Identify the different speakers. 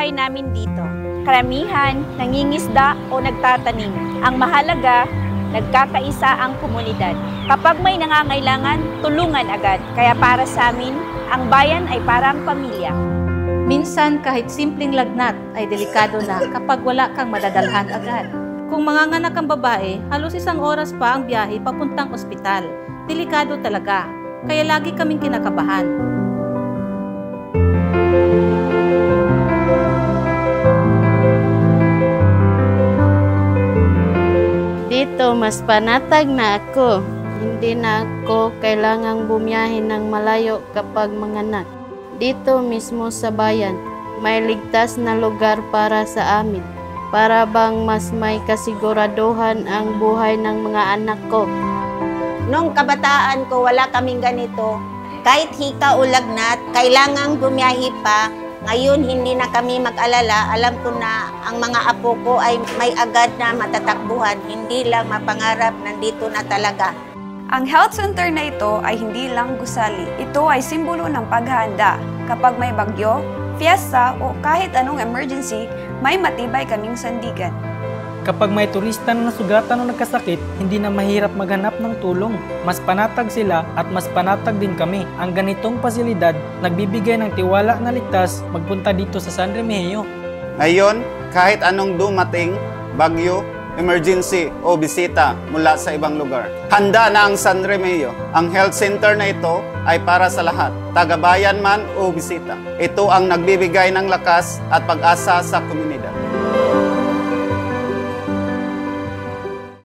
Speaker 1: buhay namin dito. Karamihan, nangingisda o nagtatanim. Ang mahalaga, nagkakaisa ang komunidad. Kapag may nangangailangan, tulungan agad. Kaya para sa amin, ang bayan ay parang pamilya.
Speaker 2: Minsan kahit simpleng lagnat ay delikado na kapag wala kang madadalhan agad. Kung manganganak ang babae, halos 1 oras pa ang biyahe papuntang ospital. Delikado talaga, kaya lagi kaming kinakabahan.
Speaker 3: Dito mas panatag na ako. Hindi na ako kailangang bumiyahe ng malayo kapag manganak. Dito mismo sa bayan, may ligtas na lugar para sa amin. Para bang mas may kasiguraduhan ang buhay ng mga anak ko.
Speaker 4: Noong kabataan ko, wala kaming ganito. Kahit hika o lagnat, kailangang bumiyahe pa. Ngayon, hindi na kami mag-alala. Alam ko na ang mga apo ko ay may agad na matatakbuhan. Hindi lang mapangarap, nandito na talaga.
Speaker 5: Ang health center na ito ay hindi lang gusali. Ito ay simbolo ng paghahanda. Kapag may bagyo, fiesta o kahit anong emergency, may matibay kaming sandigan.
Speaker 6: Kapag may turista na nasugatan o nagkasakit, hindi na mahirap maghanap ng tulong. Mas panatag sila at mas panatag din kami. Ang ganitong pasilidad, nagbibigay ng tiwala na ligtas magpunta dito sa San Remigio.
Speaker 7: Ngayon, kahit anong dumating, bagyo, emergency o bisita mula sa ibang lugar, handa na ang San Remigio. Ang health center na ito ay para sa lahat, taga-bayan man o bisita. Ito ang nagbibigay ng lakas at pag-asa sa komunidad.